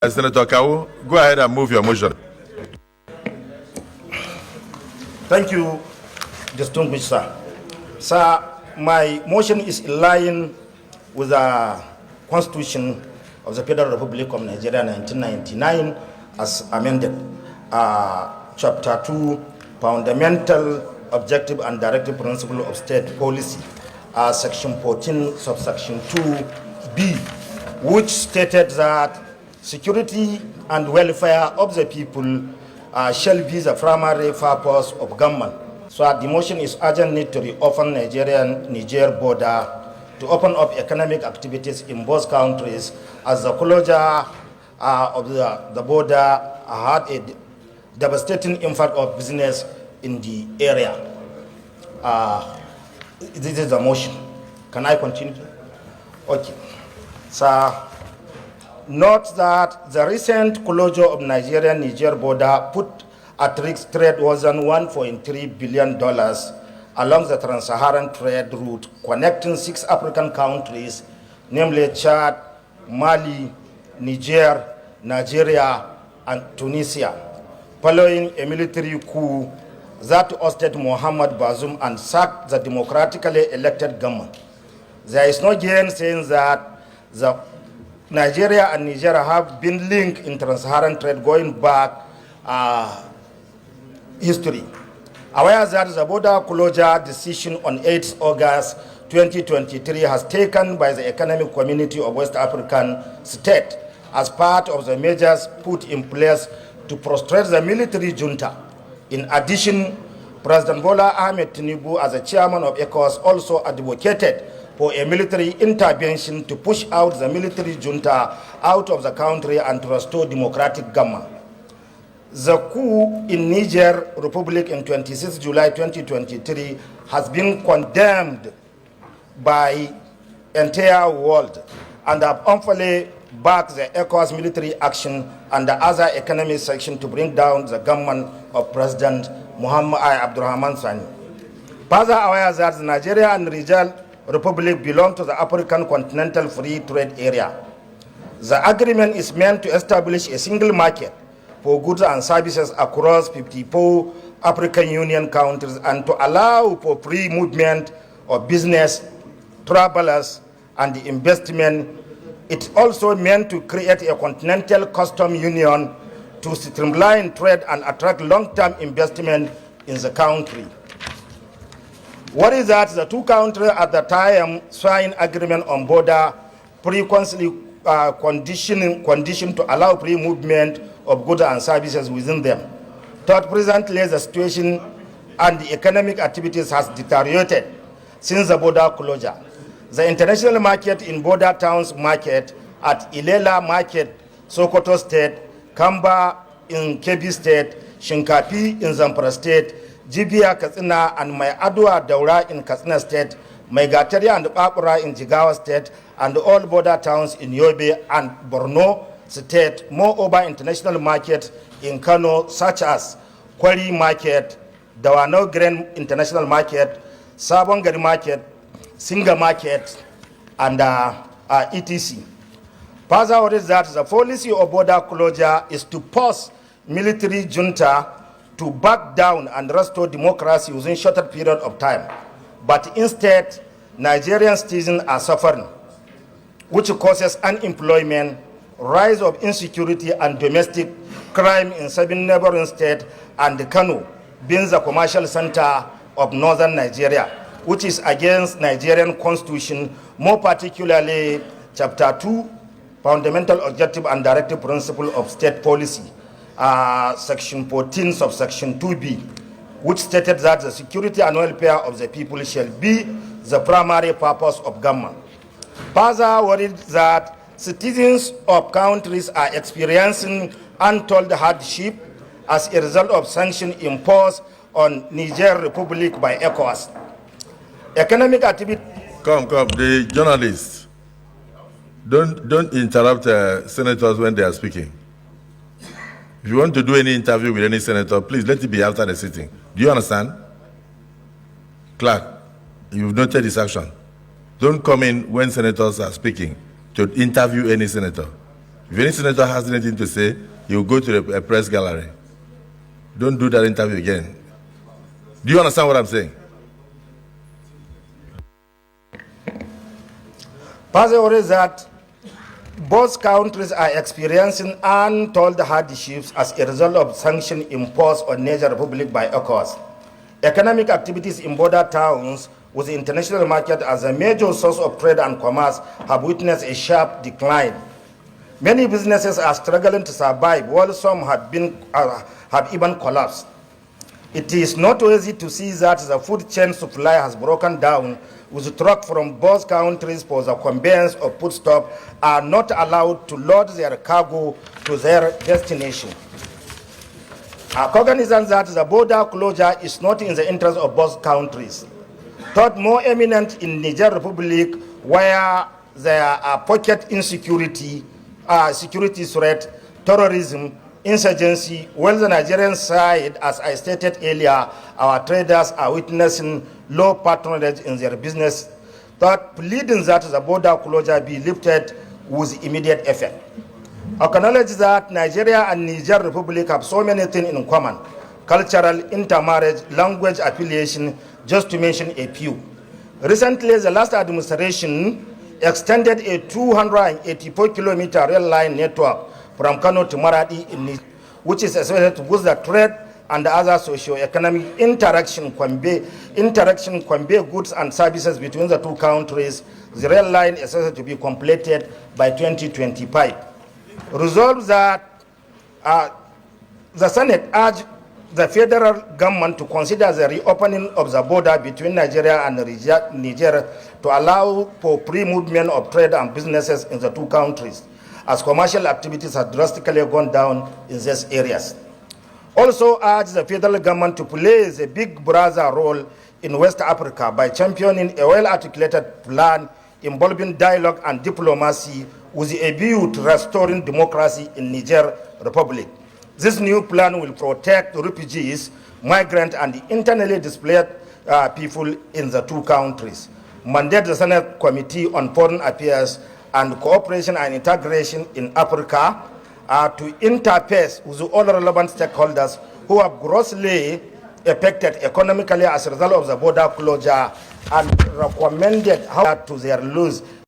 Senator Kawu, go ahead and move your motion. Thank you, distinguished sir. Sir, my motion is in line with the Constitution of the Federal Republic of Nigeria 1999 as amended. Chapter 2, Fundamental Objective and Directive Principle of State Policy, Section 14, subsection 2B, which stated that security and welfare of the people shall be the primary purpose of government. So the motion is urgent need to reopen Niger border to open up economic activities in both countries, as the closure of the border had a devastating impact of business in the area. This is the motion. Can I continue? Okay. So, note that the recent closure of Niger border put at risk trade worth than $1.3 billion along the trans-Saharan trade route connecting 6 African countries, namely Chad, Mali, Niger, Nigeria, and Tunisia, following a military coup that ousted Mohamed Bazoum and sacked the democratically elected government. There is no gain saying that Nigeria and Niger have been linked in trans-Saharan trade going back history. Aware that the border closure decision on 8 August 2023 has taken by the Economic Community of West African States as part of the measures put in place to frustrate the military junta. In addition, President Bola Ahmed Tinubu, as the chairman of ECOWAS, also advocated for a military intervention to push out the military junta out of the country and to restore democratic government. The coup in Niger Republic in 26 July 2023 has been condemned by the entire world and have unfairly backed the ECOWAS military action and the other economic section to bring down the government of President Muhammad Abdurrahman Sani. Further aware that Nigeria and Niger Republic belong to the African Continental Free Trade Area. The agreement is meant to establish a single market for goods and services across 54 African Union countries and to allow for free movement of business, travelers, and investment. It's also meant to create a continental custom union to streamline trade and attract long-term investment in the country. What is that? The two countries at the time signed agreement on border frequently condition to allow free movement of goods and services within them. Third, presently the situation and the economic activities has deteriorated since the border closure. The international market in border towns market at Ilela Market, Sokoto State, Kamba in Kebbi State, Shinkafi in Zamfara State, Jibiya Katsina and Mai Adwa Daura in Katsina State, Mai Gatari and Babura in Jigawa State, and all border towns in Yobe and Borno State. Moreover, international markets in Kano such as Kwari Market, Dawano Grand International Market, Sabongari Market, Singa Market, and etc. Further, what is that? The policy of border closure is to force military junta to back down and restore democracy within a shorter period of time. But instead, Nigerian citizens are suffering, which causes unemployment, rise of insecurity and domestic crime in 7 neighboring states, and Kano being the commercial center of northern Nigeria, which is against Nigerian constitution, more particularly Chapter 2, Fundamental Objective and Directive Principle of State Policy, Section 14, subsection 2B, which stated that the security and welfare of the people shall be the primary purpose of government. Further, worried that citizens of countries are experiencing untold hardship as a result of sanctions imposed on Niger Republic by ECOWAS. Economic activity. Come, the journalists. Don't interrupt senators when they are speaking. If you want to do any interview with any senator, please let it be after the sitting. Do you understand? Clerk, you've noted this action. Don't come in when senators are speaking to interview any senator. If any senator has anything to say, he will go to the press gallery. Don't do that interview again. Do you understand what I'm saying? Further is that both countries are experiencing untold hardships as a result of sanctions imposed on Niger Republic by ECOWAS. Economic activities in border towns with the international market as a major source of trade and commerce have witnessed a sharp decline. Many businesses are struggling to survive, while some have even collapsed. It is not easy to see that the food chain supply has broken down, with trucks from both countries for the conveyance of foodstuff are not allowed to load their cargo to their destination. Cognizant that the border closure is not in the interest of both countries. Thought more eminent in Niger Republic, where there are pocket insecurity, security threat, terrorism, insurgency, while the Nigerian side, as I stated earlier, our traders are witnessing low patronage in their business, thought pleading that the border closure be lifted with immediate effect. Acknowledge that Nigeria and Niger Republic have so many things in common: cultural, intermarriage, language affiliation, just to mention a few. Recently, the last administration extended a 284-kilometer rail line network from Kano to Maradi, which is expected to boost the trade and other socio-economic interaction, convey goods and services between the two countries. The rail line is expected to be completed by 2025. Resolves that the Senate urged the federal government to consider the reopening of the border between Nigeria and Niger to allow for free movement of trade and businesses in the two countries, as commercial activities have drastically gone down in these areas. Also urge the federal government to play a big brother role in West Africa by championing a well-articulated plan involving dialogue and diplomacy with a view to restoring democracy in Niger Republic. This new plan will protect refugees, migrants, and internally displaced people in the two countries. Mandate the Senate Committee on Foreign Affairs and Cooperation and Integration in Africa to interface with all relevant stakeholders who have grossly affected economically as a result of the border closure, and recommended how to their laws